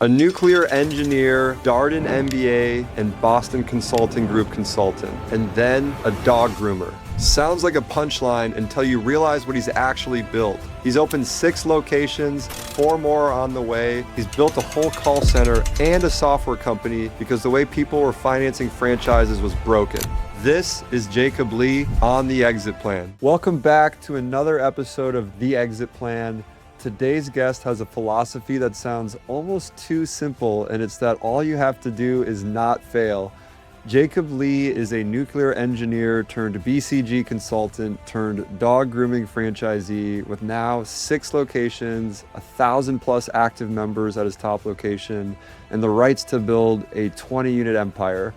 A nuclear engineer, Darden MBA, and Boston Consulting Group consultant, and then a dog groomer. Sounds like a punchline until you realize what he's actually built. He's opened 6 locations, 4 more are on the way. He's built a whole call center and a software company because the way people were financing franchises was broken. This is Jacob Lee on The Exit Plan. Welcome back to another episode of The Exit Plan. Today's guest has a philosophy that sounds almost too simple, and it's that all you have to do is not fail. Jacob Lee is a nuclear engineer turned BCG consultant turned dog grooming franchisee with now 6 locations, 1,000+ active members at his top location, and the rights to build a 20-unit empire.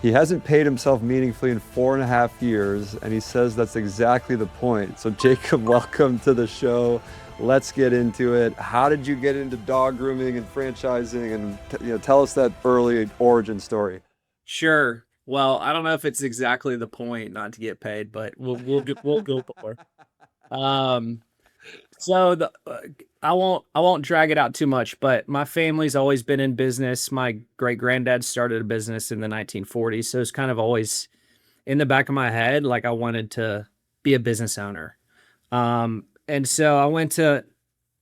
He hasn't paid himself meaningfully in 4.5 years, and he says that's exactly the point. So Jacob, welcome to the show. Let's get into it. How did you get into dog grooming and franchising? And tell us that early origin story. Sure. Well, I don't know if it's exactly the point not to get paid, but we'll go for. I won't drag it out too much, but my family's always been in business. My great granddad started a business in the 1940s, so it's kind of always in the back of my head, like I wanted to be a business owner. And so I went to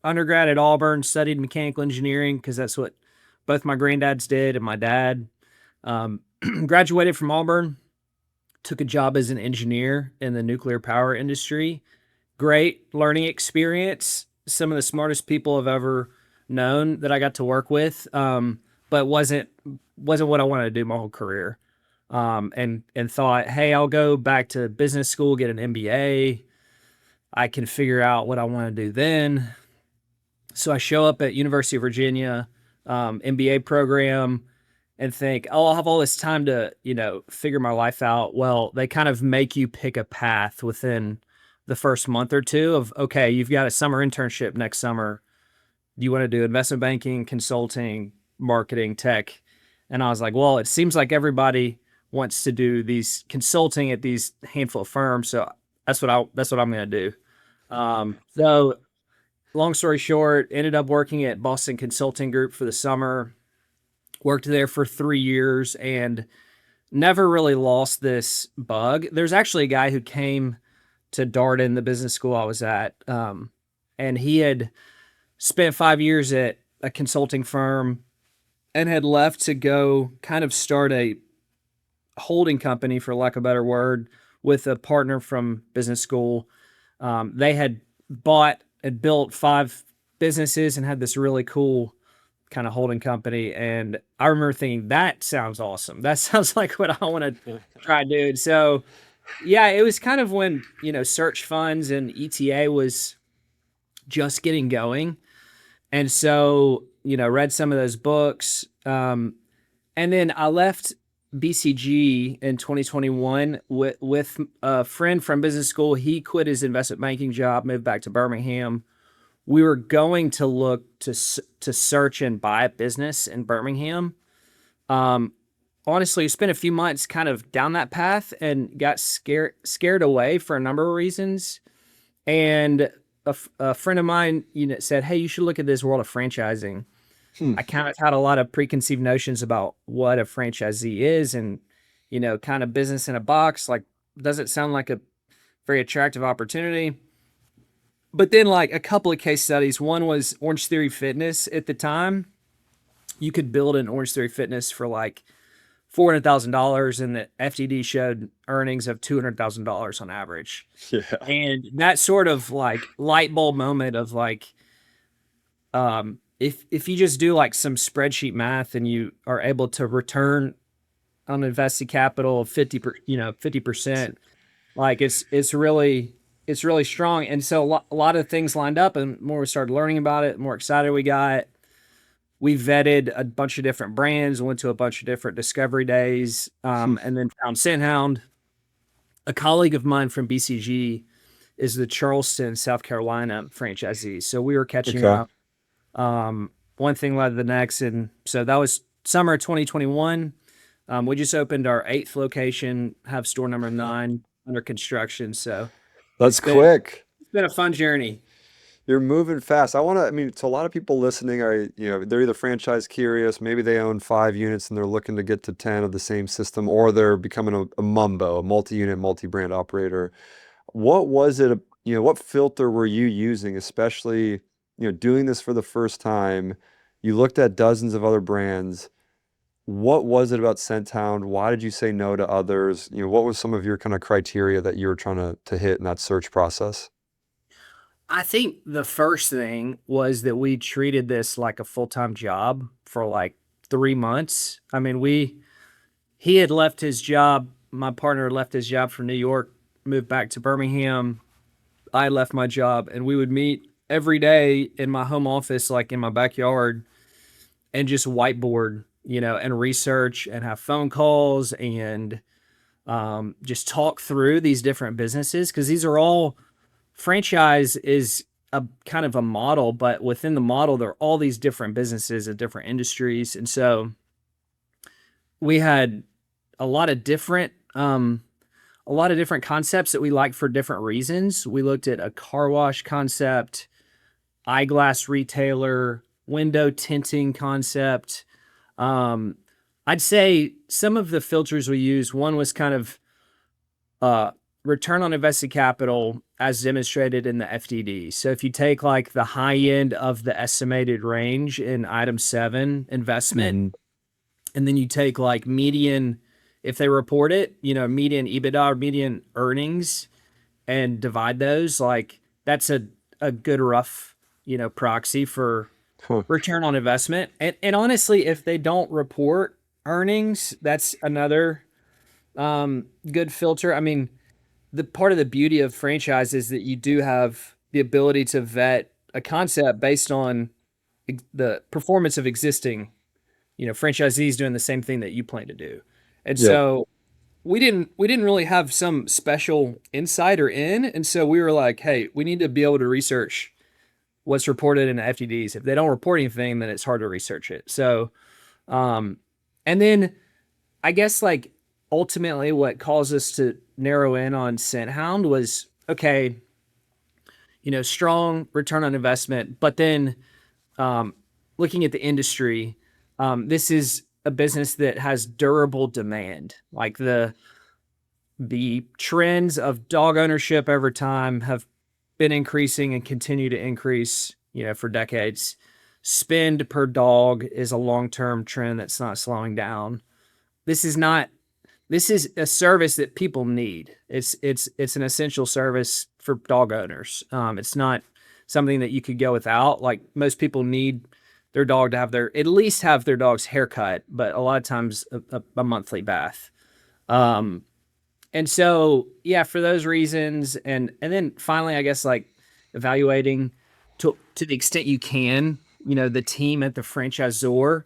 undergrad at Auburn, studied mechanical engineering because that's what both my granddads did and my dad. Graduated from Auburn, took a job as an engineer in the nuclear power industry. Great learning experience. Some of the smartest people I've ever known that I got to work with, but wasn't what I wanted to do my whole career. And thought, hey, I'll go back to business school, get an MBA. I can figure out what I want to do then. So I show up at University of Virginia, MBA program, and think, oh, I'll have all this time to, figure my life out. Well, they kind of make you pick a path within the first month or two of, okay, you've got a summer internship next summer. Do you want to do investment banking, consulting, marketing, tech? And I was like, well, it seems like everybody wants to do these consulting at these handful of firms. So that's what I'm going to do. So long story short, ended up working at Boston Consulting Group for the summer, worked there for 3 years and never really lost this bug. There's actually a guy who came to Darden, the business school I was at, and he had spent 5 years at a consulting firm and had left to go kind of start a holding company, for lack of a better word, with a partner from business school. They had bought and built 5 businesses and had this really cool kind of holding company. And I remember thinking, that sounds awesome. That sounds like what I want to try doing. So yeah, it was kind of when, search funds and ETA was just getting going. And so, read some of those books. And then I left BCG in 2021 with a friend from business school. He quit his investment banking job, moved back to Birmingham. We were going to look to search and buy a business in Birmingham. Honestly, spent a few months kind of down that path and got scared away for a number of reasons. And a friend of mine, said, hey, you should look at this world of franchising. I kind of had a lot of preconceived notions about what a franchisee is and, kind of business in a box. Like, doesn't sound like a very attractive opportunity. But then like a couple of case studies. One was Orange Theory Fitness at the time. You could build an Orange Theory Fitness for like $400,000 and the FTD showed earnings of $200,000 on average. Yeah. And that sort of like light bulb moment of like, if you just do like some spreadsheet math and you are able to return on invested capital of 50%, like it's really strong. And so a lot of things lined up, and the more we started learning about it, the more excited we got. We vetted a bunch of different brands, went to a bunch of different discovery days, and then found Scent Hound. A colleague of mine from BCG is the Charleston, South Carolina franchisee. So we were catching up. One thing led to the next. And so that was summer 2021. We just opened our 8th location, have store number 9 under construction. So That's quick. it's been a fun journey. You're moving fast. I mean, to a lot of people listening are, they're either franchise curious, maybe they own 5 units and they're looking to get to 10 of the same system, or they're becoming a mumbo, a multi-unit, multi-brand operator. What was it, what filter were you using, especially, doing this for the first time? You looked at dozens of other brands. What was it about Scent Hound? Why did you say no to others? What was some of your kind of criteria that you were trying to hit in that search process? I think the first thing was that we treated this like a full-time job for like 3 months. I mean, he had left his job. My partner left his job from New York, moved back to Birmingham. I left my job, and we would meet every day in my home office, like in my backyard, and just whiteboard, and research and have phone calls and just talk through these different businesses, because these are all franchise is a kind of a model, but within the model, there are all these different businesses and different industries. And so we had a lot of different, concepts that we liked for different reasons. We looked at a car wash concept, eyeglass retailer, window tinting concept. I'd say some of the filters we used, one was kind of return on invested capital as demonstrated in the FDD. So if you take like the high end of the estimated range in item 7 investment, Hmm. and then you take like median, if they report it, median EBITDA or median earnings, and divide those, like that's a good rough, proxy for Huh. return on investment. And honestly, if they don't report earnings, that's another good filter. I mean, the part of the beauty of franchise is that you do have the ability to vet a concept based on the performance of existing, franchisees doing the same thing that you plan to do. And Yep. so we didn't really have some special insight or in, and so we were like, hey, we need to be able to research what's reported in the FTDs. If they don't report anything, then it's hard to research it. So, um, and then I guess like ultimately what caused us to narrow in on Scent Hound was, okay, strong return on investment, but then um, looking at the industry, this is a business that has durable demand. Like the trends of dog ownership over time have been increasing and continue to increase, for decades. Spend per dog is a long-term trend that's not slowing down. This is not this is a service that people need. It's an essential service for dog owners. It's not something that you could go without. Like most people need their dog to have at least have their dog's haircut, but a lot of times a monthly bath. Um, and so yeah, for those reasons, and then finally, I guess like evaluating to the extent you can, the team at the franchisor.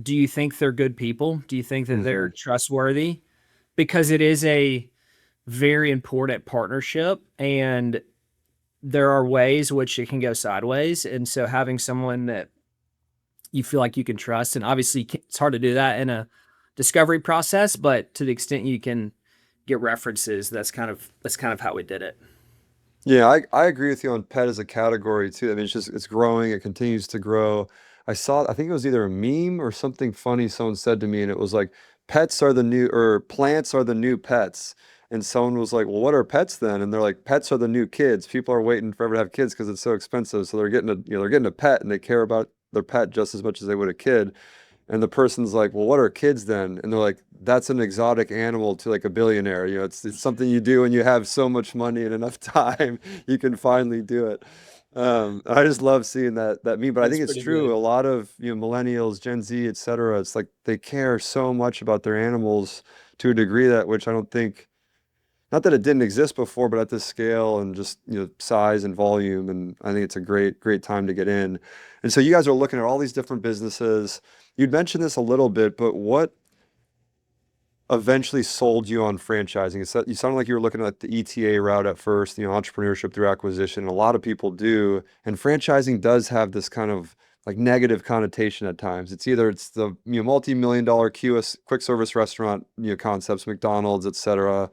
Do you think they're good people? Do you think that Hmm. they're trustworthy? Because it is a very important partnership, and there are ways which it can go sideways. And so having someone that you feel like you can trust, and obviously it's hard to do that in a discovery process, but to the extent you can get references, that's kind of how we did it. Yeah, I agree with you on pet as a category too. I mean, it's growing, it continues to grow. I think it was either a meme or something funny someone said to me, and it was like, pets are the new, or plants are the new pets. And someone was like, well, what are pets then? And they're like, pets are the new kids. People are waiting forever to have kids because it's so expensive. So they're getting a pet, and they care about their pet just as much as they would a kid. And the person's like, well, what are kids then? And they're like, that's an exotic animal to like a billionaire. It's something you do when you have so much money and enough time, you can finally do it. I just love seeing that meme, but I That's think it's pretty true. good. A lot of, millennials, Gen Z, etc. It's like they care so much about their animals to a degree that which I don't think, not that it didn't exist before, but at this scale and just, size and volume. And I think it's a great time to get in. And so you guys are looking at all these different businesses. You'd mentioned this a little bit, but what eventually sold you on franchising? You sounded like you were looking at the ETA route at first, entrepreneurship through acquisition. A lot of people do, and franchising does have this kind of like negative connotation at times. It's the multi-million dollar QS quick service restaurant concepts, McDonald's, etc.,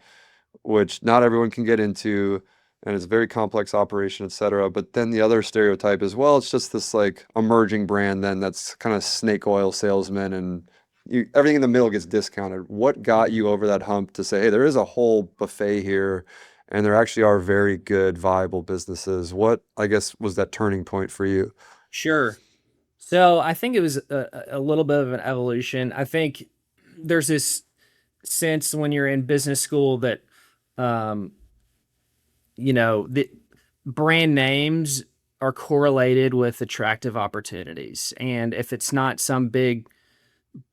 which not everyone can get into. and it's a very complex operation, etc. But then the other stereotype is, well, it's just this like emerging brand then that's kind of snake oil salesman and everything in the middle gets discounted. What got you over that hump to say, hey, there is a whole buffet here and there actually are very good, viable businesses? What, I guess, was that turning point for you? Sure. So I think it was a little bit of an evolution. I think there's this sense when you're in business school that, um, the brand names are correlated with attractive opportunities. And if it's not some big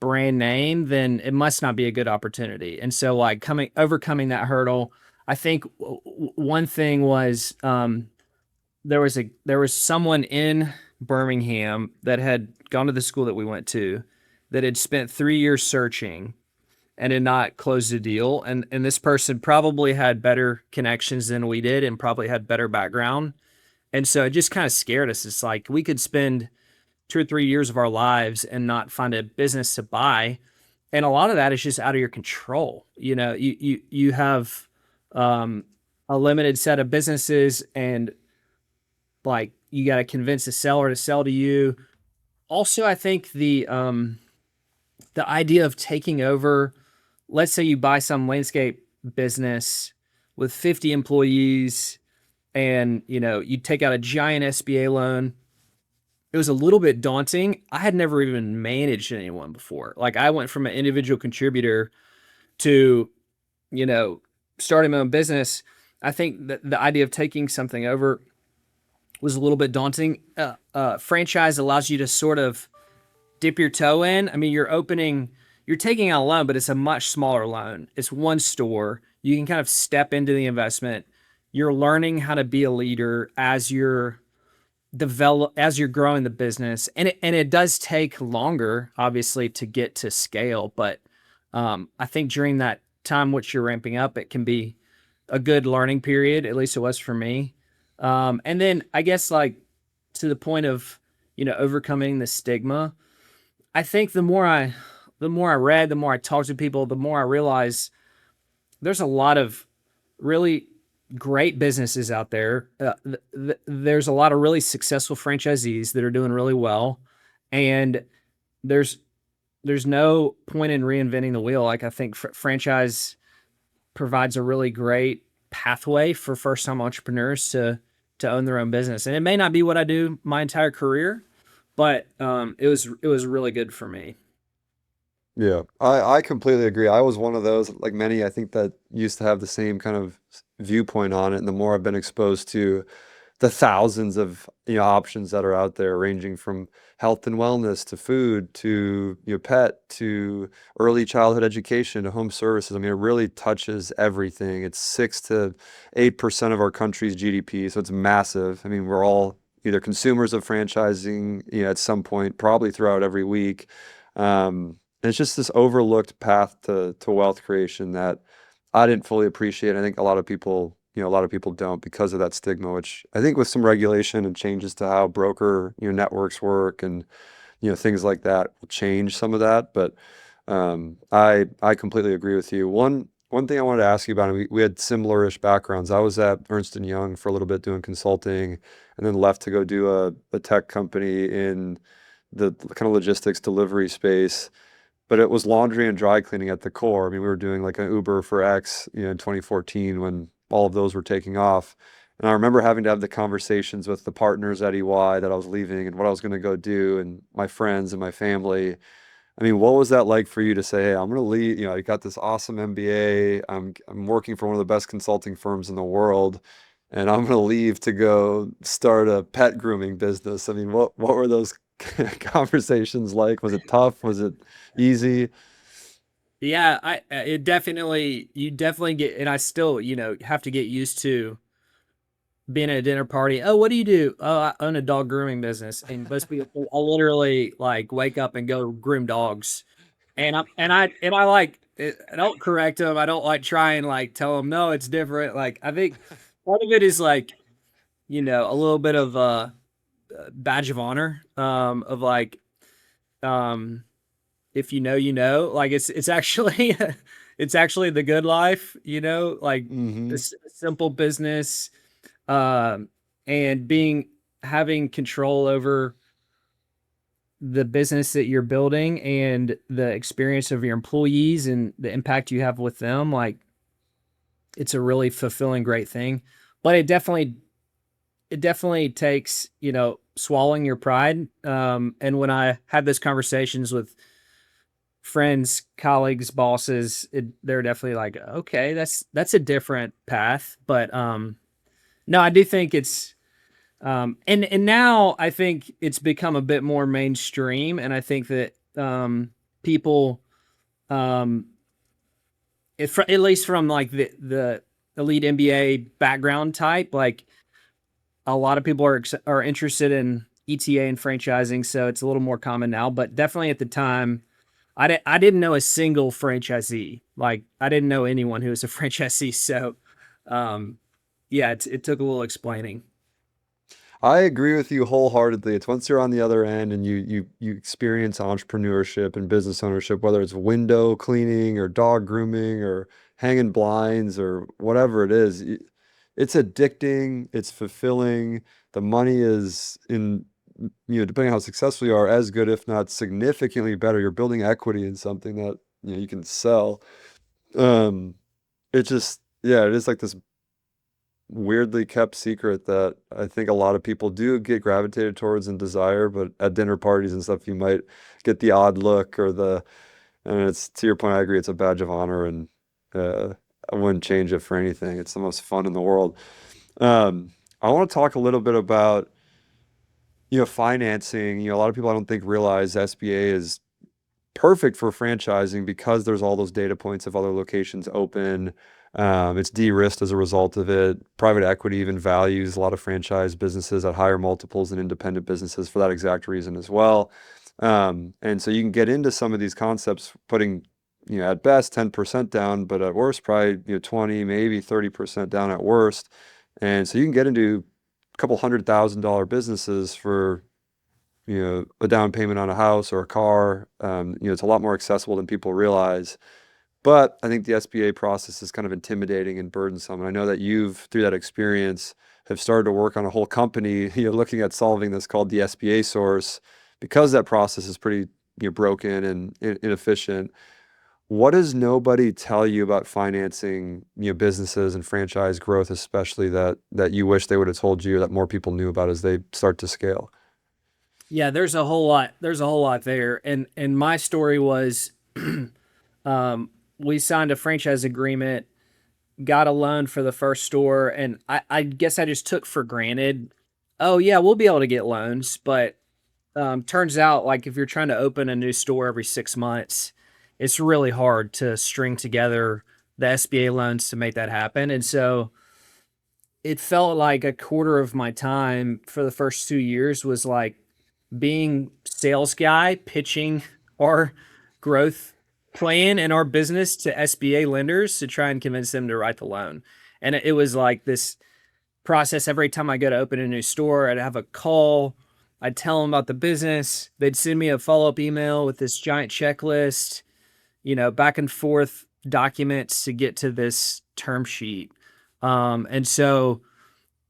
brand name, then it must not be a good opportunity. And so like overcoming that hurdle, I think one thing was, there was someone in Birmingham that had gone to the school that we went to that had spent 3 years searching and had not closed a deal. And this person probably had better connections than we did and probably had better background. And so it just kind of scared us. It's like we could spend 2 or 3 years of our lives and not find a business to buy. And a lot of that is just out of your control. You have um, a limited set of businesses, and like you got to convince the seller to sell to you. Also, I think the idea of taking over, let's say you buy some landscape business with 50 employees and you take out a giant SBA loan. It was a little bit daunting. I had never even managed anyone before. Like I went from an individual contributor to, you know, starting my own business. I think that the idea of taking something over was a little bit daunting. Franchise allows you to sort of dip your toe in. I mean, you're taking out a loan, but it's a much smaller loan. It's one store. You can kind of step into the investment. You're learning how to be a leader as you're growing the business, and it does take longer, obviously, to get to scale. But I think during that time, which you're ramping up, it can be a good learning period. At least it was for me. And then I guess like to the point of overcoming the stigma. I think the more I read, the more I talked to people, the more I realized there's a lot of really great businesses out there. There's a lot of really successful franchisees that are doing really well, and there's there's no point in reinventing the wheel. Like I think franchise provides a really great pathway for first time entrepreneurs to own their own business, and it may not be what I do my entire career, but it was really good for me. Yeah, I completely agree. I was one of those, like many, I think that used to have the same kind of viewpoint on it. And the more I've been exposed to the thousands of options that are out there, ranging from health and wellness to food to pet to early childhood education to home services. I mean, it really touches everything. It's 6 to 8% of our country's GDP, so it's massive. I mean, we're all either consumers of franchising, at some point, probably throughout every week. And it's just this overlooked path to wealth creation that I didn't fully appreciate. I think a lot of people don't because of that stigma, which I think with some regulation and changes to how broker, networks work and, things like that will change some of that. But I completely agree with you. One thing I wanted to ask you about, and we had similar-ish backgrounds. I was at Ernst and Young for a little bit doing consulting, and then left to go do a tech company in the kind of logistics delivery space, but it was laundry and dry cleaning at the core. I mean, we were doing like an Uber for X, in 2014 when all of those were taking off. And I remember having to have the conversations with the partners at EY that I was leaving and what I was going to go do and my friends and my family. I mean, what was that like for you to say, hey, I'm going to leave, I got this awesome MBA. I'm working for one of the best consulting firms in the world, and I'm going to leave to go start a pet grooming business. I mean, what were those conversations like? Was it tough? Was it easy? Yeah, it definitely you definitely get, and I still have to get used to being at a dinner party. Oh, what do you do? Oh, I own a dog grooming business, and most people, I literally like wake up and go groom dogs, and I like I don't correct them. I don't like try and like tell them no, it's different. Like I think part of it is like a little bit of a badge of honor, of like um if you know, like it's actually it's actually the good life, like Hmm. this simple business. um, and having control over the business that you're building and the experience of your employees and the impact you have with them, like it's a really fulfilling, great thing. But it definitely takes, swallowing your pride. And when I have those conversations with friends, colleagues, bosses, they're definitely like, okay, that's a different path. But no, I do think it's and now I think it's become a bit more mainstream, and I think that people, um, at least from like the elite MBA background type, like a lot of people are interested in ETA and franchising, so it's a little more common now. But definitely at the time, I didn't know a single franchisee. Like I didn't know anyone who was a franchisee. So, yeah, it took a little explaining. I agree with you wholeheartedly. It's once you're on the other end and you experience entrepreneurship and business ownership, whether it's window cleaning or dog grooming or hanging blinds or whatever it is, it's addicting, it's fulfilling. The money is in, depending on how successful you are, as good, if not significantly better. You're building equity in something that, you can sell. Um, it just, yeah, it is like this weirdly kept secret that I think a lot of people do get gravitated towards and desire, but at dinner parties and stuff, you might get the odd look and it's to your point, I agree, it's a badge of honor and uh, I wouldn't change it for anything. It's the most fun in the world. I want to talk a little bit about, financing. A lot of people I don't think realize SBA is perfect for franchising because there's all those data points of other locations open. It's de-risked as a result of it. Private equity even values a lot of franchise businesses at higher multiples than independent businesses for that exact reason as well. And so you can get into some of these concepts putting, at best 10% down, but at worst probably, 20, maybe 30% down at worst. And so you can get into a couple $100,000 businesses for a down payment on a house or a car. It's a lot more accessible than people realize. But I think the SBA process is kind of intimidating and burdensome. And I know that you've, through that experience, have started to work on a whole company, looking at solving this called the SBA Source, because that process is pretty, broken and inefficient. What does nobody tell you about financing, businesses and franchise growth, especially that you wish they would have told you, that more people knew about as they start to scale? Yeah, there's a whole lot. There's a whole lot there, and my story was, we signed a franchise agreement, got a loan for the first store, and I guess I just took for granted, oh yeah, we'll be able to get loans. But turns out, like if you're trying to open a new store every 6 months, it's really hard to string together the SBA loans to make that happen. And so it felt like a quarter of my time for the first 2 years was like being sales guy pitching our growth plan and our business to SBA lenders to try and convince them to write the loan. And it was like this process. Every time I go to open a new store, I'd have a call, I'd tell them about the business, they'd send me a follow-up email with this giant checklist, back and forth documents to get to this term sheet. And so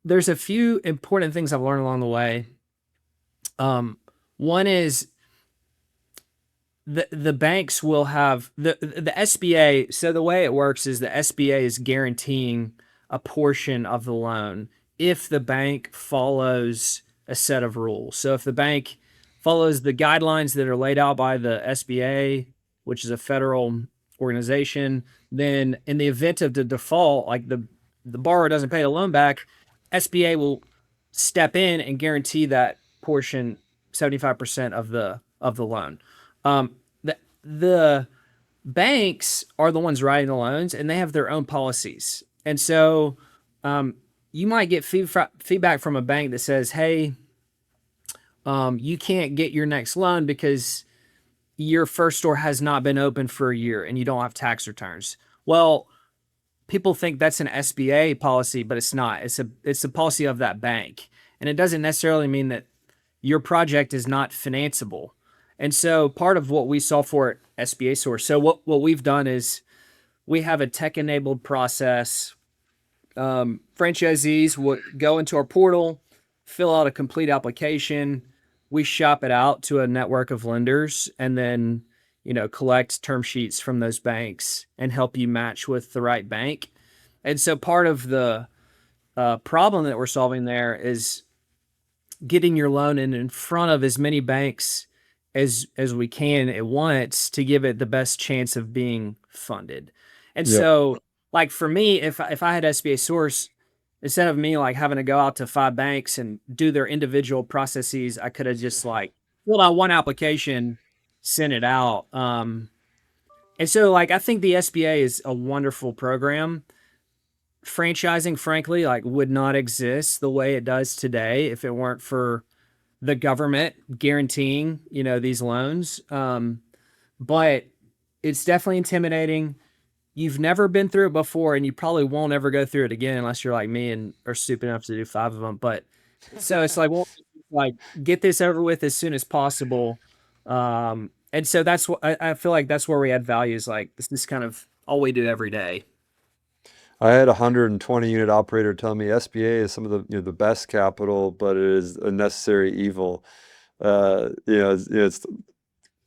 there's a few important things I've learned along the way. One is the banks will have the SBA. So the way it works is the SBA is guaranteeing a portion of the loan if the bank follows a set of rules. So if the bank follows the guidelines that are laid out by the SBA, which is a federal organization, then in the event of the default, like the borrower doesn't pay the loan back, SBA will step in and guarantee that portion, 75% of the loan. The banks are the ones writing the loans, and they have their own policies. And so you might get feedback from a bank that says, hey, you can't get your next loan because your first store has not been open for a year and you don't have tax returns. Well, people think that's an SBA policy, but it's not. It's a policy of that bank. And it doesn't necessarily mean that your project is not financeable. And so part of what we solve for at SBA Source, so what we've done is we have a tech-enabled process Franchisees would go into our portal, fill out a complete application. We shop it out to a network of lenders and then, collect term sheets from those banks and help you match with the right bank. And so part of the problem that we're solving there is getting your loan in front of as many banks as we can at once to give it the best chance of being funded. And Yep. so, like for me, if I had SBA Source, instead of me like having to go out to 5 banks and do their individual processes, I could have just like filled out one application, sent it out. And so like I think the SBA is a wonderful program. Franchising, frankly, like would not exist the way it does today if it weren't for the government guaranteeing, these loans. But it's definitely intimidating. You've never been through it before, and you probably won't ever go through it again unless you're like me and are stupid enough to do 5 of them. But so it's like, well, like get this over with as soon as possible. And so that's what I feel like that's where we add value is like this is kind of all we do every day. I had a 120 unit operator tell me SBA is some of the the best capital, but it is a necessary evil.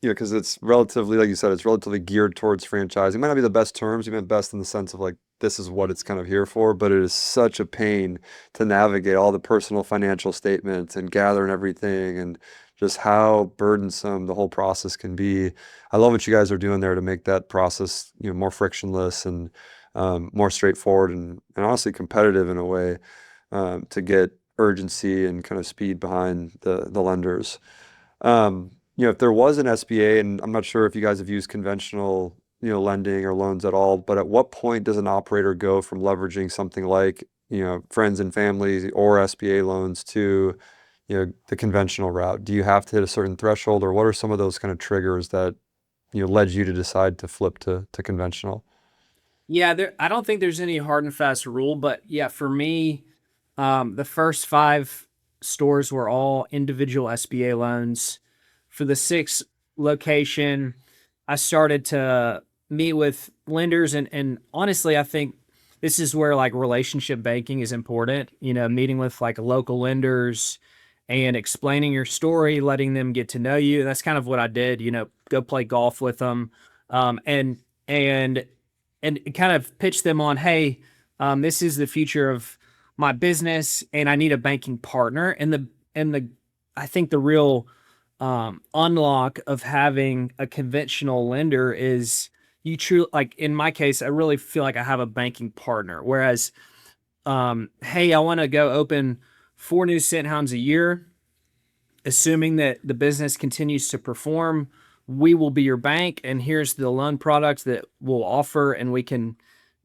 Because it's relatively, like you said, it's relatively geared towards franchising. It might not be the best terms, you meant best in the sense of like this is what it's kind of here for, but it is such a pain to navigate all the personal financial statements and gathering everything and just how burdensome the whole process can be. I love what you guys are doing there to make that process, more frictionless and more straightforward and honestly competitive in a way to get urgency and kind of speed behind the lenders. If there was an SBA, and I'm not sure if you guys have used conventional, lending or loans at all, but at what point does an operator go from leveraging something like, friends and family or SBA loans to, the conventional route? Do you have to hit a certain threshold, or what are some of those kind of triggers that, led you to decide to flip to conventional? Yeah, I don't think there's any hard and fast rule, but yeah, for me, the first 5 stores were all individual SBA loans. For the 6th location, I started to meet with lenders, and honestly, I think this is where like relationship banking is important. Meeting with like local lenders and explaining your story, letting them get to know you. That's kind of what I did. Go play golf with them, and kind of pitch them on, hey, this is the future of my business, and I need a banking partner. And the I think the real unlock of having a conventional lender is you truly like in my case, I really feel like I have a banking partner. Whereas, hey, I want to go open 4 new Scent Hounds a year, assuming that the business continues to perform, we will be your bank, and here's the loan product that we'll offer, and we can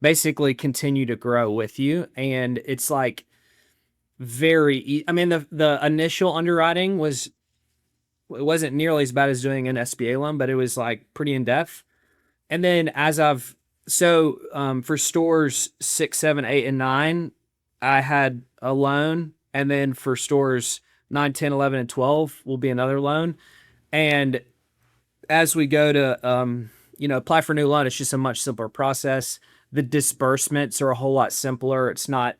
basically continue to grow with you. And it's like I mean, the initial underwriting it wasn't nearly as bad as doing an SBA loan, but it was like pretty in depth. And then for stores 6, 7, 8, and 9, I had a loan. And then for stores 9, 10, 11, and 12 will be another loan. And as we go to, apply for a new loan, it's just a much simpler process. The disbursements are a whole lot simpler. It's not,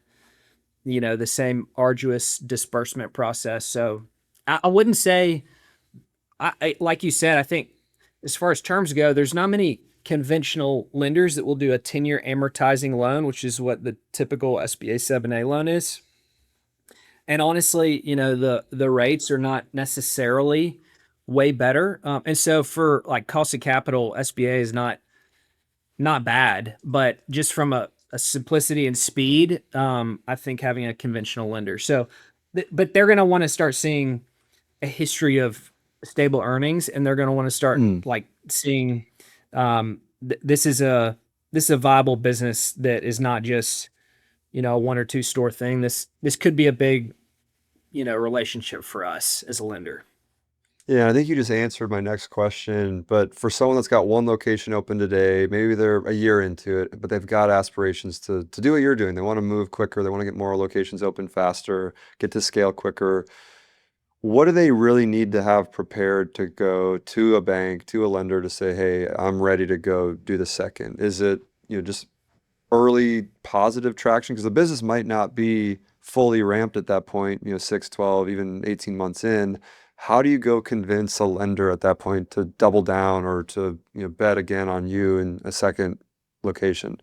the same arduous disbursement process. So I wouldn't say, like you said, I think as far as terms go, there's not many conventional lenders that will do a 10-year amortizing loan, which is what the typical SBA 7A loan is. And honestly, the rates are not necessarily way better. And so for like cost of capital, SBA is not bad, but just from a simplicity and speed, I think having a conventional lender. So, but they're going to want to start seeing a history of stable earnings, and they're going to want to start Mm. like seeing this is a viable business that is not just a 1 or 2 store thing. This could be a big relationship for us as a lender. Yeah, I think you just answered my next question. But for someone that's got one location open today, maybe they're a year into it, but they've got aspirations to do what you're doing. They want to move quicker, they want to get more locations open faster, get to scale quicker. What do they really need to have prepared to go to a bank, to a lender to say, hey, I'm ready to go do the second? Is it, just early positive traction? Because the business might not be fully ramped at that point, 6, 12, even 18 months in. How do you go convince a lender at that point to double down or to, bet again on you in a second location?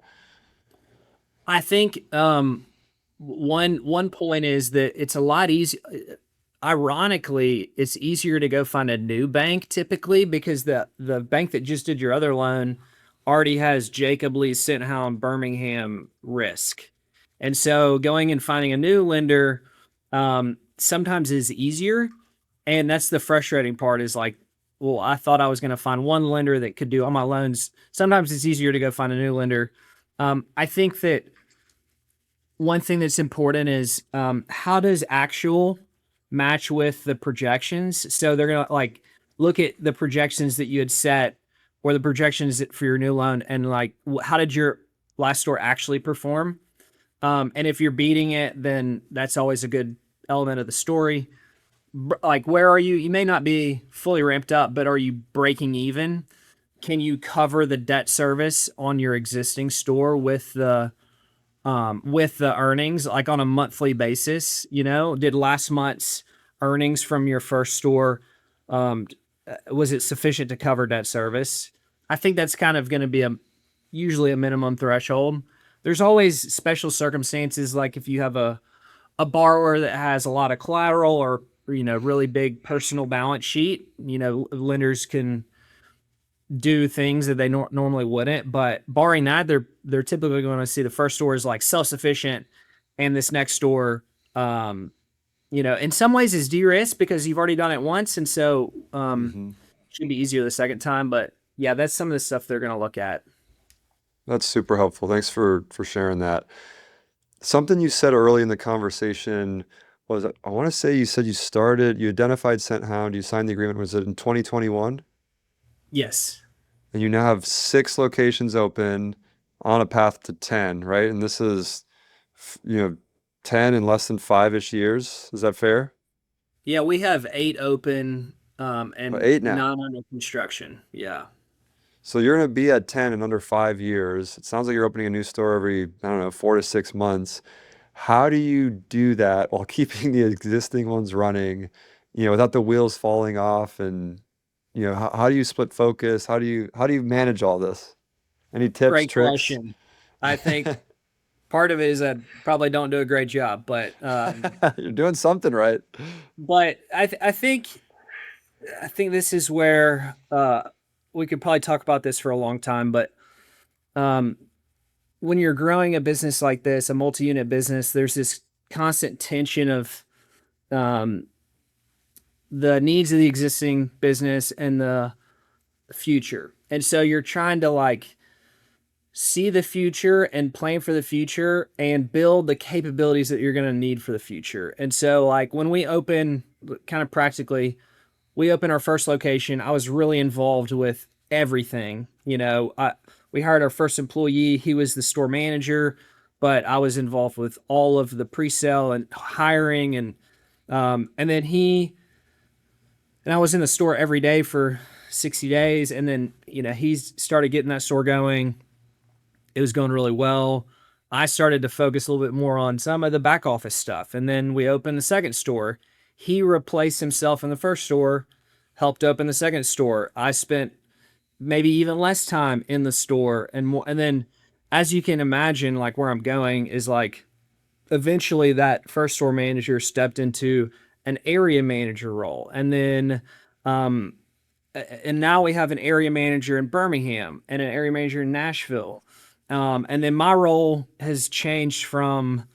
I think one point is that it's a lot easier. Ironically, it's easier to go find a new bank typically because the bank that just did your other loan already has Jacob Lee, Scent Hound, Birmingham risk, and so going and finding a new lender sometimes is easier, and that's the frustrating part. Is like, well, I thought I was going to find one lender that could do all my loans. Sometimes it's easier to go find a new lender. I think that one thing that's important is how does actual match with the projections? So they're gonna like look at the projections that you had set or the projections for your new loan, and like how did your last store actually perform? And if you're beating it, then that's always a good element of the story. Like, where are you? You may not be fully ramped up, but are you breaking even? Can you cover the debt service on your existing store with the earnings, like on a monthly basis? Did last month's earnings from your first store, um, was it sufficient to cover debt service? I think that's kind of going to be usually a minimum threshold. There's always special circumstances, like if you have a borrower that has a lot of collateral or really big personal balance sheet, lenders can do things that they normally wouldn't. But barring that, they're typically going to see the first store is like self-sufficient, and this next store, in some ways is de-risked because you've already done it once, and so Hmm. should be easier the second time. But yeah, that's some of the stuff they're going to look at. That's super helpful. Thanks for sharing that. Something you said early in the conversation was, I want to say you said you identified Scent Hound, you signed the agreement, was it in 2021? Yes. And you now have 6 locations open on a path to 10, right? And this is, f- you know, 10 in less than 5-ish years. Is that fair? Yeah, we have 8 open, Well, and 8 now. 9 under construction. Yeah. So you're going to be at 10 in under 5 years. It sounds like you're opening a new store every, I don't know, 4 to 6 months. How do you do that while keeping the existing ones running, without the wheels falling off? And, how do you split focus? How do you manage all this? Any tips, Great tricks? question. I think part of it is I probably don't do a great job, You're doing something right. but I think this is where we could probably talk about this for a long time. But um, when you're growing a business like this, a multi-unit business, there's this constant tension of um, the needs of the existing business and the future. And so you're trying to like see the future and plan for the future and build the capabilities that you're going to need for the future. And so, like, when we open, kind of practically, we opened our first location, I was really involved with everything. We hired our first employee. He was the store manager, but I was involved with all of the pre-sale and hiring, and then I was in the store every day for 60 days. And then, he started getting that store going. It was going really well. I started to focus a little bit more on some of the back office stuff. And then we opened the second store. He replaced himself in the first store, helped open the second store. I spent maybe even less time in the store and more. And then, as you can imagine, like where I'm going is like eventually that first store manager stepped into an area manager role. And then, um, and now we have an area manager in Birmingham and an area manager in Nashville. And then my role has changed from,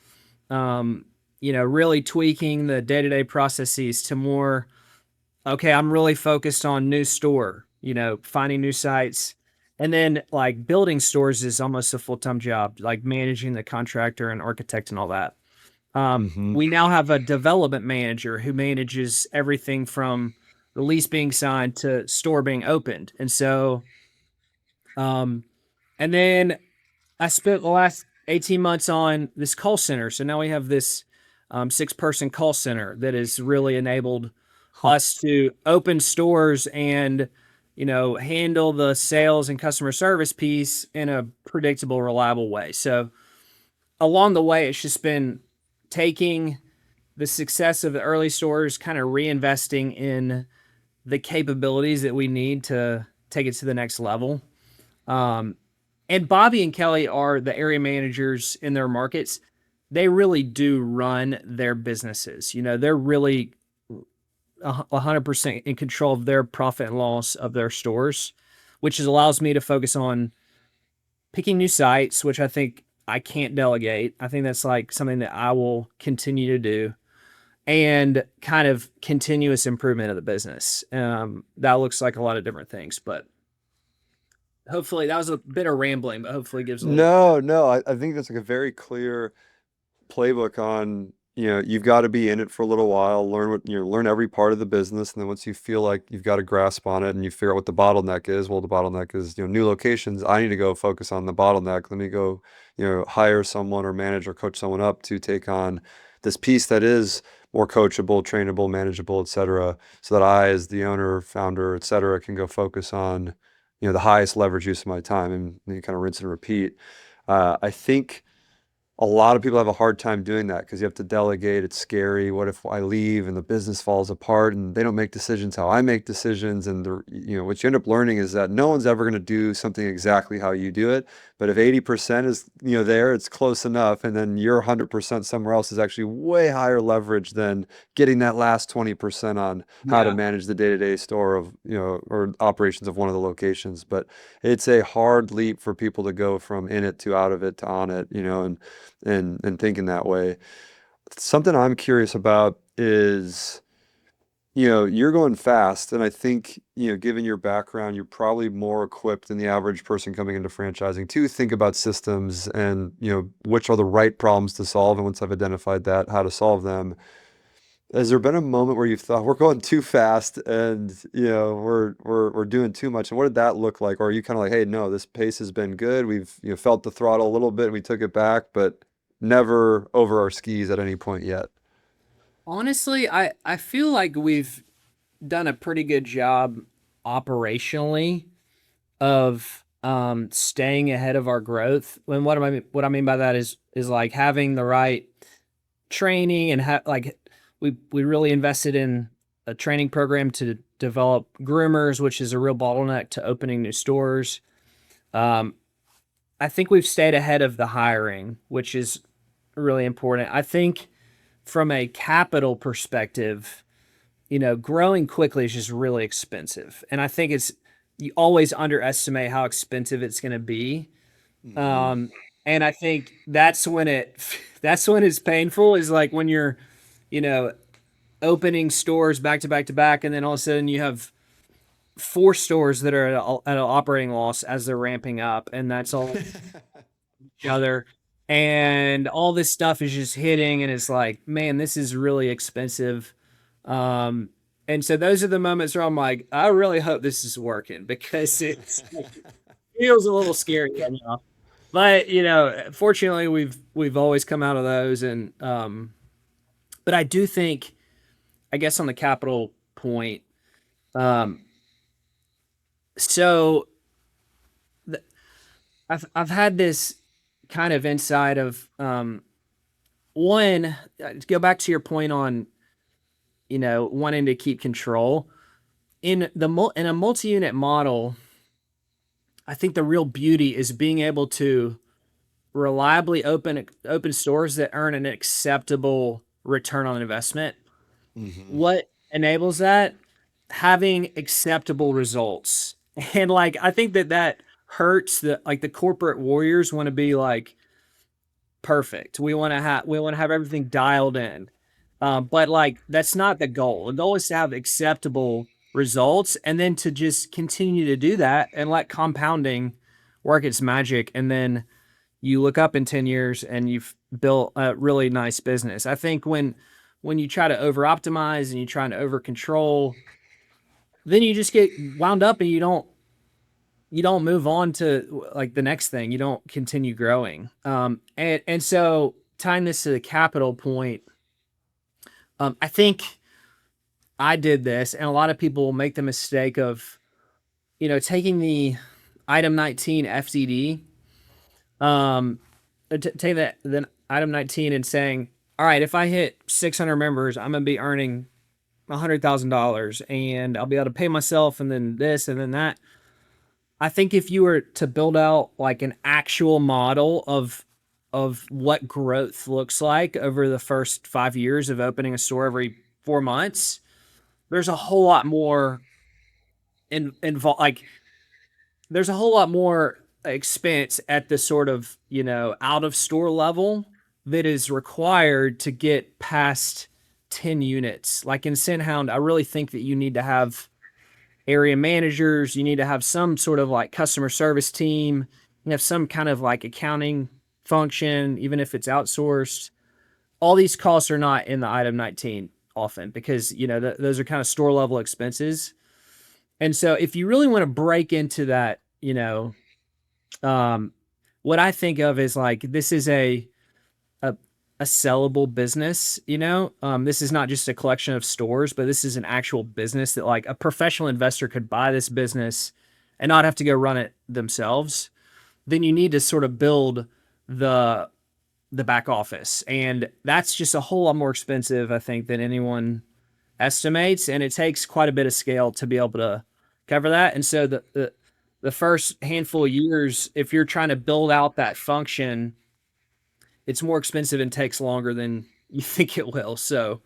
really tweaking the day to day processes to more, okay, I'm really focused on new store, finding new sites. And then like building stores is almost a full time job, like managing the contractor and architect and all that. Hmm. We now have a development manager who manages everything from the lease being signed to store being opened. And so, um, and then I spent the last 18 months on this call center. So now we have this 6-person call center that has really enabled Huh. us to open stores and handle the sales and customer service piece in a predictable, reliable way. So along the way, it's just been taking the success of the early stores, kind of reinvesting in the capabilities that we need to take it to the next level. And Bobby and Kelly are the area managers in their markets. They really do run their businesses. They're really 100% in control of their profit and loss of their stores, which allows me to focus on picking new sites, which I think I can't delegate. I think that's like something that I will continue to do, and kind of continuous improvement of the business. That looks like a lot of different things, but hopefully that was a bit of rambling, but hopefully gives a little. No, I think that's like a very clear playbook on, you've got to be in it for a little while, learn every part of the business, and then once you feel like you've got a grasp on it and you figure out what the bottleneck is, well, the bottleneck is, new locations. I need to go focus on the bottleneck. Let me go, hire someone or manage or coach someone up to take on this piece that is more coachable, trainable, manageable, etc., so that I, as the owner, founder, etc., can go focus on, the highest leverage use of my time, and you kind of rinse and repeat. I think a lot of people have a hard time doing that because you have to delegate. It's scary. What if I leave and the business falls apart and they don't make decisions how I make decisions? And what you end up learning is that no one's ever going to do something exactly how you do it. But if 80% is, there, it's close enough. And then your 100% somewhere else is actually way higher leverage than getting that last 20% on how to Yeah. manage the day-to-day store of, or operations of one of the locations. But it's a hard leap for people to go from in it to out of it to on it, and thinking that way. Something I'm curious about is, you're going fast, and I think, given your background, you're probably more equipped than the average person coming into franchising to think about systems and, which are the right problems to solve, and once I've identified that, how to solve them. Has there been a moment where you've thought we're going too fast and, we're doing too much? And what did that look like? Or are you kind of like, hey, no, this pace has been good. We've, felt the throttle a little bit and we took it back, but never over our skis at any point yet. Honestly, I feel like we've done a pretty good job operationally of staying ahead of our growth. And what I mean by that is like having the right training, and like we really invested in a training program to develop groomers, which is a real bottleneck to opening new stores. Um, I think we've stayed ahead of the hiring, which is really important. I think from a capital perspective, growing quickly is just really expensive. And I think you always underestimate how expensive it's going to be. Hmm. Um, and I think that's when it's painful, is like when you're, you know, opening stores back to back to back. And then all of a sudden you have four stores that are at an operating loss as they're ramping up. And that's all each other. And all this stuff is just hitting. And it's like, man, this is really expensive. Um, and so those are the moments where I'm like, I really hope this is working, because it feels a little scary right now. But fortunately, we've always come out of those, and but I do think, I guess on the capital point, um, so th- I've had this kind of insight of one. To go back to your point on wanting to keep control in a multi-unit model. I think the real beauty is being able to reliably open stores that earn an acceptable return on investment. Hmm. What enables that? Having acceptable results. And like I think that hurts the corporate warriors want to be like perfect. We want to have everything dialed in. But like that's not the goal. The goal is to have acceptable results, and then to just continue to do that and let compounding work its magic, and then you look up in 10 years and you've built a really nice business. I think when you try to over optimize and you try to over control, then you just get wound up, and you don't move on to like the next thing. You don't continue growing. And so tying this to the capital point, I think I did this, and a lot of people make the mistake of taking the item 19 FCD, um, take that then item 19 and saying, all right, if I hit 600 members, I'm gonna be earning $100,000, and I'll be able to pay myself, and then this, and then that. I think if you were to build out like an actual model of what growth looks like over the first 5 years of opening a store every 4 months, there's a whole lot more involved. Like there's a whole lot more expense at the sort of out of store level that is required to get past 10 units. Like in Scent Hound, I really think that you need to have area managers, you need to have some sort of like customer service team, you have some kind of like accounting function, even if it's outsourced. All these costs are not in the item 19 often because those are kind of store level expenses. And so if you really want to break into that, um, what I think of is like this is a, a sellable business. This is not just a collection of stores, but this is an actual business that like a professional investor could buy this business and not have to go run it themselves. Then you need to sort of build the the back office, and that's just a whole lot more expensive, I think, than anyone estimates, and it takes quite a bit of scale to be able to cover that. And so the first handful of years, if you're trying to build out that function, it's more expensive and takes longer than you think it will. So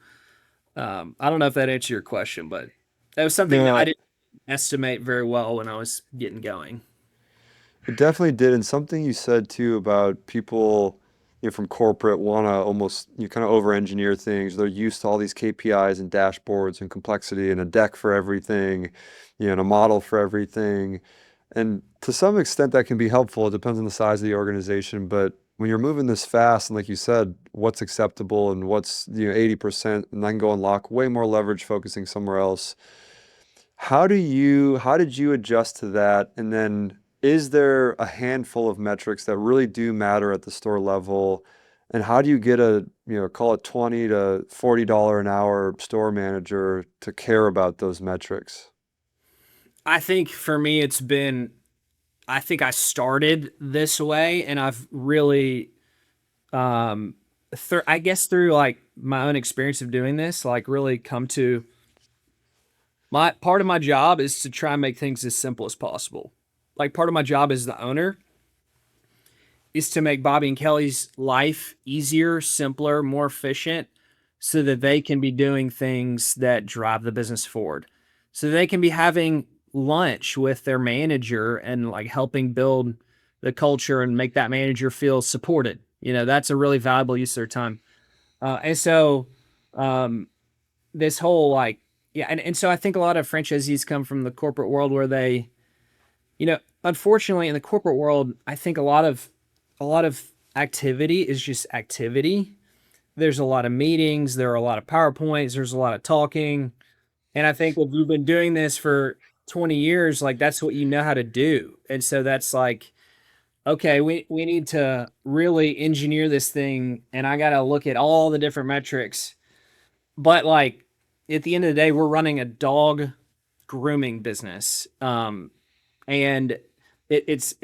I don't know if that answered your question, but that was something that I No, didn't estimate very well when I was getting going. it definitely did. And something you said too about people, from corporate want to almost you kind of over-engineer things. They're used to all these KPIs and dashboards and complexity and a deck for everything, and a model for everything. And to some extent that can be helpful. It depends on the size of the organization. But when you're moving this fast, and like you said, what's acceptable and what's, 80%, and I can go unlock way more leverage focusing somewhere else. How did you adjust to that? And then is there a handful of metrics that really do matter at the store level? And how do you get a, call it 20 to $40 an hour store manager to care about those metrics? I think for me, I think I started this way, and I've really, I guess through like my own experience of doing this, like really come to my part of my job is to try and make things as simple as possible. Like part of my job as the owner is to make Bobby and Kelly's life easier, simpler, more efficient so that they can be doing things that drive the business forward. So they can be having lunch with their manager and like helping build the culture and make that manager feel supported. That's a really valuable use of their time. And so um, this whole like, yeah. And so I think a lot of franchisees come from the corporate world where they, unfortunately in the corporate world, I think a lot of activity is just activity. There's a lot of meetings, there are a lot of PowerPoints, there's a lot of talking. And I think if you've been doing this for 20 years, like that's what you know how to do. And so that's like, okay, we need to really engineer this thing, and I got to look at all the different metrics. But like at the end of the day, we're running a dog grooming business. And it's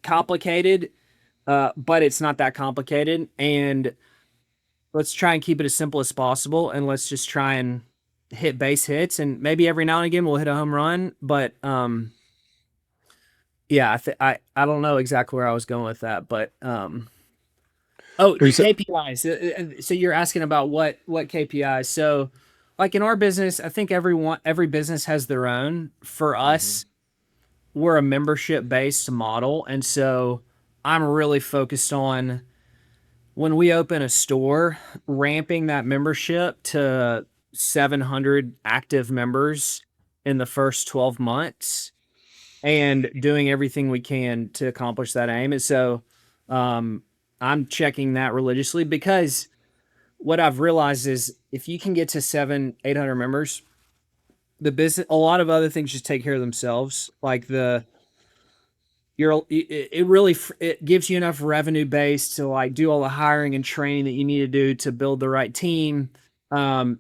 complicated, but it's not that complicated. And let's try and keep it as simple as possible, and let's just try and hit base hits, and maybe every now and again we'll hit a home run. But yeah, I don't know exactly where I was going with that, but oh, Or you said, KPIs. So you're asking about what KPIs. So like in our business, I think every business has their own. For Mhm. us, we're a membership based model, and so I'm really focused on when we open a store, ramping that membership to 700 active members in the first 12 months and doing everything we can to accomplish that aim. And so um, I'm checking that religiously because what I've realized is if you can get to 800 members, the business, a lot of other things just take care of themselves. Like it really it gives you enough revenue base to like do all the hiring and training that you need to do to build the right team. Um,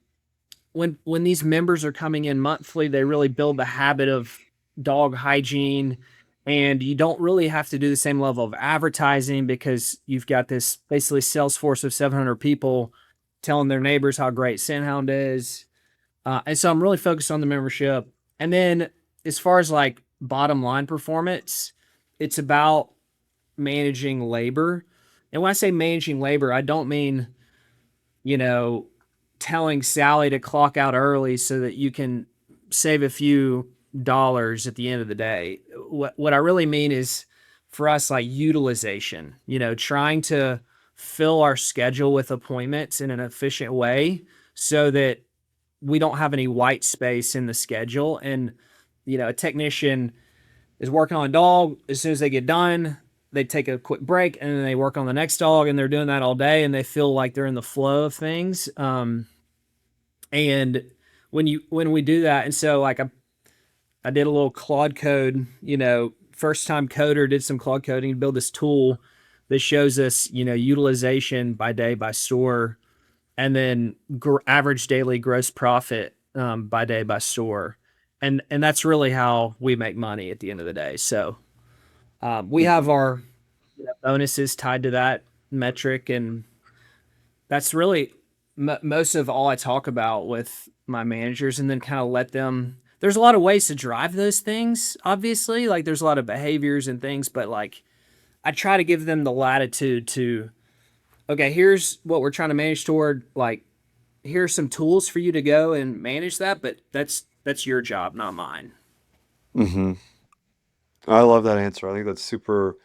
when these members are coming in monthly, they really build the habit of dog hygiene, and you don't really have to do the same level of advertising because you've got this basically sales force of 700 people telling their neighbors how great Scent Hound is. And so I'm really focused on the membership. And then as far as like bottom line performance, it's about managing labor. And when I say managing labor, I don't mean, you know, telling Sally to clock out early so that you can save a few dollars at the end of the day. What I really mean is for us, like utilization, trying to fill our schedule with appointments in an efficient way so that we don't have any white space in the schedule. And, a technician is working on a dog. As soon as they get done, they take a quick break and then they work on the next dog, and they're doing that all day and they feel like they're in the flow of things. And when we do that, and so like I did a little Claude code, first time coder, did some Claude coding to build this tool that shows us, utilization by day by store, and then average daily gross profit by day by store. And that's really how we make money at the end of the day. So we have our bonuses tied to that metric, and that's really most of all I talk about with my managers, and then kind of let them. There's a lot of ways to drive those things, obviously. Like there's a lot of behaviors and things, but like I try to give them the latitude to, okay, here's what we're trying to manage toward. Like, here's some tools for you to go and manage that, but that's your job, not mine. Hmm. I love that answer. I think that's super,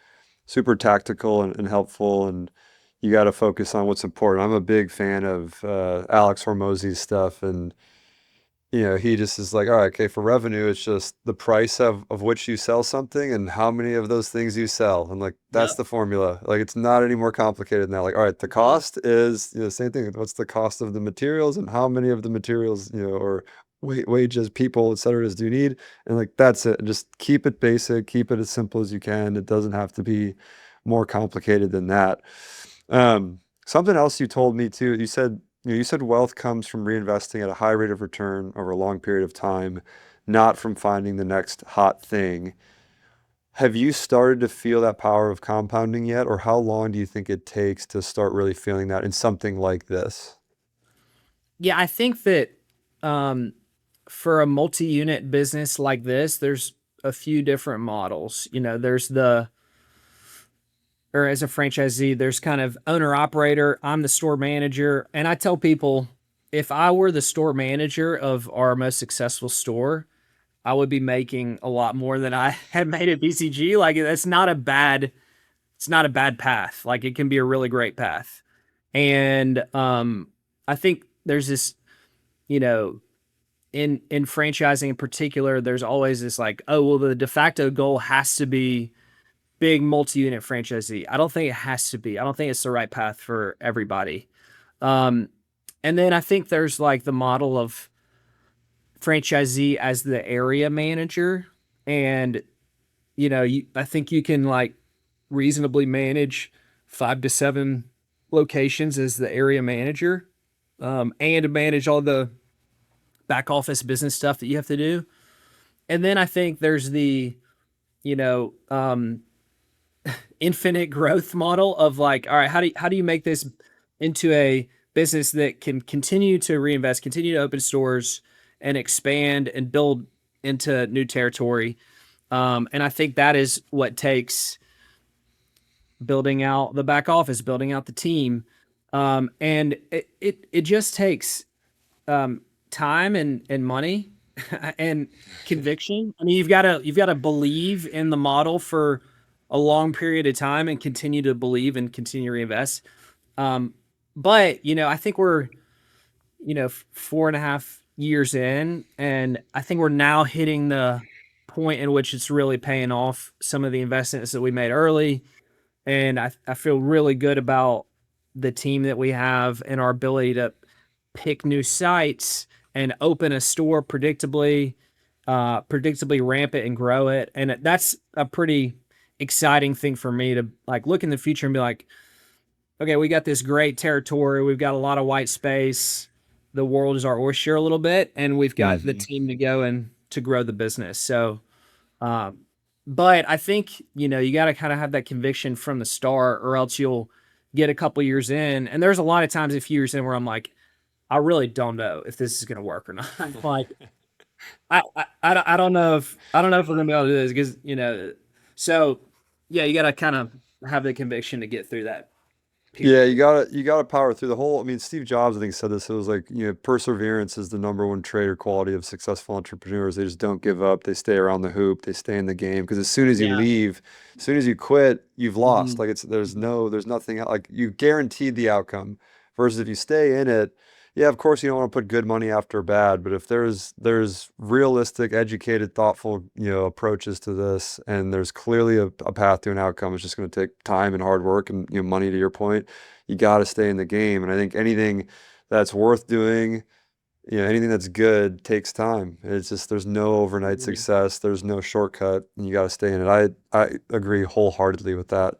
super tactical and helpful, and you got to focus on what's important. I'm a big fan of Alex Hormozy's stuff, and he just is like, all right, okay, for revenue, it's just the price of which you sell something and how many of those things you sell. And like, that's Yep. the formula. Like, it's not any more complicated than that. Like, all right, the cost is, same thing. What's the cost of the materials and how many of the materials, or wages, people, et cetera, do you need? And like, that's it. Just keep it basic, keep it as simple as you can. It doesn't have to be more complicated than that. Something else you told me too, you said wealth comes from reinvesting at a high rate of return over a long period of time, not from finding the next hot thing. Have you started to feel that power of compounding yet, or how long do you think it takes to start really feeling that in something like this? Yeah, I think that um, for a multi-unit business like this, there's a few different models. There's or as a franchisee, there's kind of owner operator. I'm the store manager. And I tell people, if I were the store manager of our most successful store, I would be making a lot more than I had made at BCG. Like it's not a bad path. Like it can be a really great path. And I think there's this, you know, in franchising in particular, there's always this like, oh, well, the de facto goal has to be big multi-unit franchisee. I don't think it has to be. I don't think it's the right path for everybody. Um, and then I think there's like the model of franchisee as the area manager, and I think you can like reasonably manage 5 to 7 locations as the area manager, and to manage all the back office business stuff that you have to do. And then I think there's the you know infinite growth model of like, all right, how do you make this into a business that can continue to reinvest, continue to open stores and expand and build into new territory. And I think that is what takes building out the back office, building out the team. And it just takes um, time and money and conviction. I mean, you've got to believe in the model for a long period of time and continue to believe and continue to reinvest. Um, but I think we're 4.5 years in, and I think we're now hitting the point in which it's really paying off some of the investments that we made early. And I feel really good about the team that we have and our ability to pick new sites and open a store predictably ramp it and grow it. And that's a pretty exciting thing for me to like look in the future and be like, okay, we got this great territory. We've got a lot of white space. The world is our oyster a little bit, and we've got the Hmm. team to go and to grow the business. So Um, but I think, you know, you got to kind of have that conviction from the start, or else you'll get a couple years in. And there's a lot of times a few years in where I'm like, I really don't know if this is going to work or not. Like, I don't know if we're gonna be able to do this because, you know, so yeah, you got to kind of have the conviction to get through that Yeah, period. you gotta power through the whole. I mean, Steve Jobs, I think, said this. It was like, perseverance is the number one trait or quality of successful entrepreneurs. They just don't give up. They stay around the hoop. They stay in the game. Because as soon as you Yeah. leave, as soon as you quit, you've lost. Mhm. Like Mhm. there's nothing like you guaranteed the outcome. Versus if you stay in it, yeah, of course you don't want to put good money after bad. But if there's realistic, educated, thoughtful, approaches to this, and there's clearly a path to an outcome, it's just going to take time and hard work and money to your point. You got to stay in the game. And I think anything that's worth doing, anything that's good takes time. It's just there's no overnight Mhm. success. There's no shortcut, and you got to stay in it. I agree wholeheartedly with that.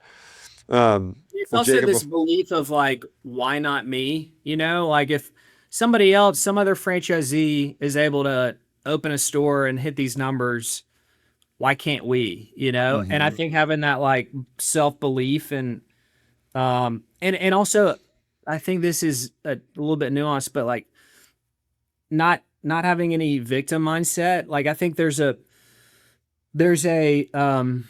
It's Well, also Jacob, this belief of like, why not me? You know, like if somebody else, some other franchisee is able to open a store and hit these numbers, why can't we? You know, and I hmm think having that like self belief and also I think this is a little bit nuanced, but like not having any victim mindset. Like I think there's a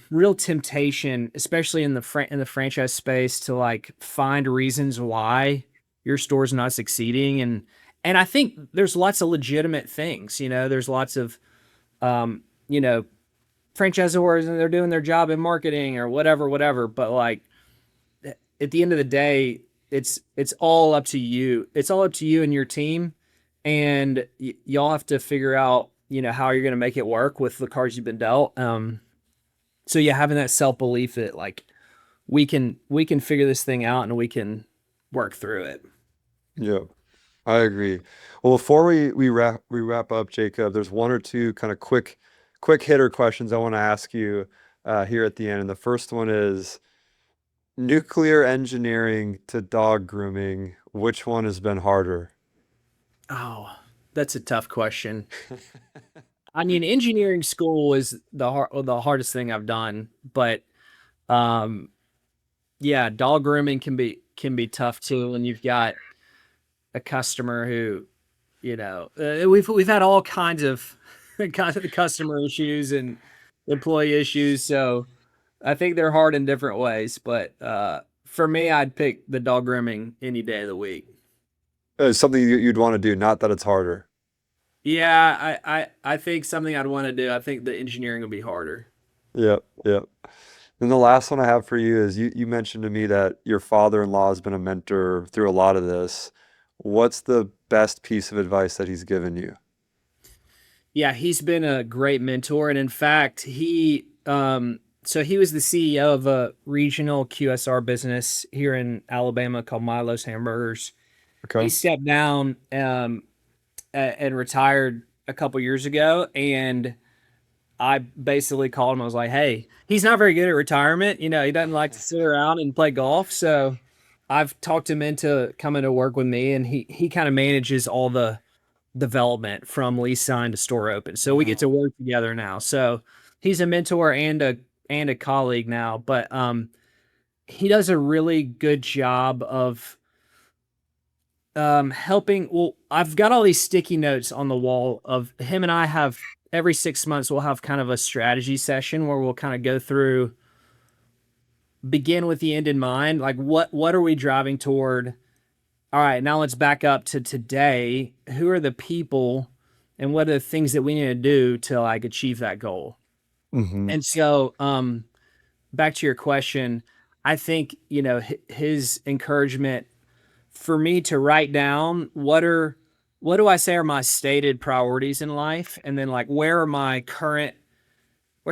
real temptation, especially in the franchise space, to like find reasons why your store's not succeeding, and I think there's lots of legitimate things. You know, there's lots of um, you know franchisors, and they're doing their job in marketing or whatever. But like at the end of the day, it's all up to you. It's all up to you and your team, and y'all have to figure out, you know, how you're going to make it work with the cards you've been dealt. So yeah, having that self belief that like we can figure this thing out and we can work through it. Yeah, I agree. Well, before we wrap up, Jacob, there's one or two kind of quick hitter questions I want to ask you here at the end. And the first one is nuclear engineering to dog grooming, which one has been harder? Oh, that's a tough question. I mean, engineering school is the hardest thing I've done, but um, yeah, dog grooming can be tough too when you've got a customer who, you know, we've had all kinds of kinds of customer issues and employee issues, so I think they're hard in different ways. But for me, I'd pick the dog grooming any day of the week. It's something you'd want to do, not that it's harder. Yeah, I think something I'd want to do. I think the engineering will be harder. Yep, yep. And the last one I have for you is you mentioned to me that your father-in-law has been a mentor through a lot of this. What's the best piece of advice that he's given you? Yeah, he's been a great mentor, and in fact, he was the CEO of a regional QSR business here in Alabama called Milo's Hamburgers. He Okay. stepped down and retired a couple years ago, and I basically called him. I was like, "Hey, he's not very good at retirement. You know, he doesn't like to sit around and play golf. So I've talked him into coming to work with me, and he kind of manages all the development from lease sign to store open. So we get Wow. to work together now. So he's a mentor and a colleague now, but he does a really good job of helping. Well, I've got all these sticky notes on the wall of him, and I have every 6 months we'll have kind of a strategy session where we'll kind of go through, begin with the end in mind, like what are we driving toward. All right, now let's back up to today. Who are the people and what are the things that we need to do to like achieve that goal? hmm And so back to your question, I think, you know, his encouragement for me to write down what do I say are my stated priorities in life, and then like where's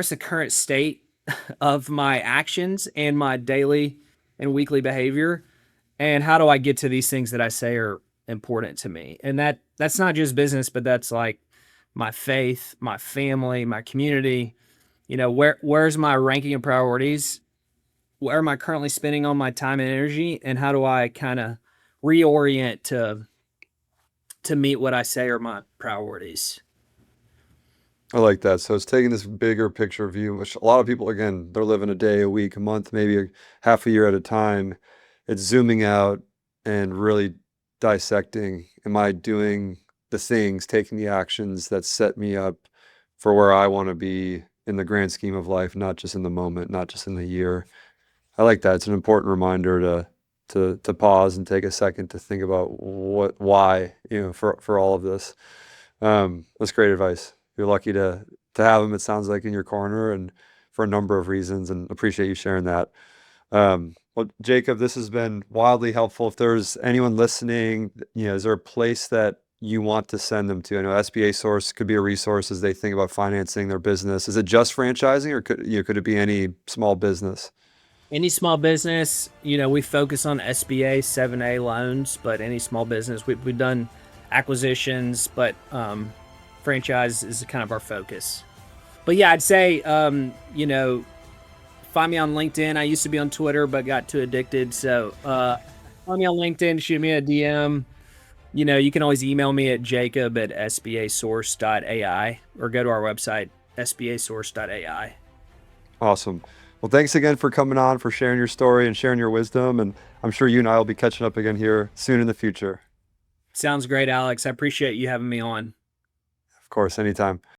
the current state of my actions and my daily and weekly behavior, and how do I get to these things that I say are important to me. And that's not just business, but that's like my faith, my family, my community. You know, where's my ranking of priorities? Where am I currently spending all my time and energy, and how do I kind of reorient to meet what I say are my priorities? I like that. So it's taking this bigger picture view, which a lot of people, again, they're living a day, a week, a month, maybe half a year at a time. It's zooming out and really dissecting. Am I doing the things, taking the actions that set me up for where I want to be in the grand scheme of life, not just in the moment, not just in the year. I like that. It's an important reminder to pause and take a second to think about why, for all of this. That's great advice. You're lucky to have him, it sounds like, in your corner, and for a number of reasons, and appreciate you sharing that. Well, Jacob, this has been wildly helpful. If there's anyone listening, is there a place that you want to send them to? I know SBA Source could be a resource as they think about financing their business. Is it just franchising, or could it be any small business? Any small business, we focus on SBA 7A loans, but any small business, we've done acquisitions, but franchise is kind of our focus. But yeah, I'd say, find me on LinkedIn. I used to be on Twitter, but got too addicted. So find me on LinkedIn, shoot me a DM. You can always email me at jacob@sbasource.ai or go to our website, sbasource.ai. Awesome. Well, thanks again for coming on, for sharing your story and sharing your wisdom. And I'm sure you and I will be catching up again here soon in the future. Sounds great, Alex. I appreciate you having me on. Of course, anytime.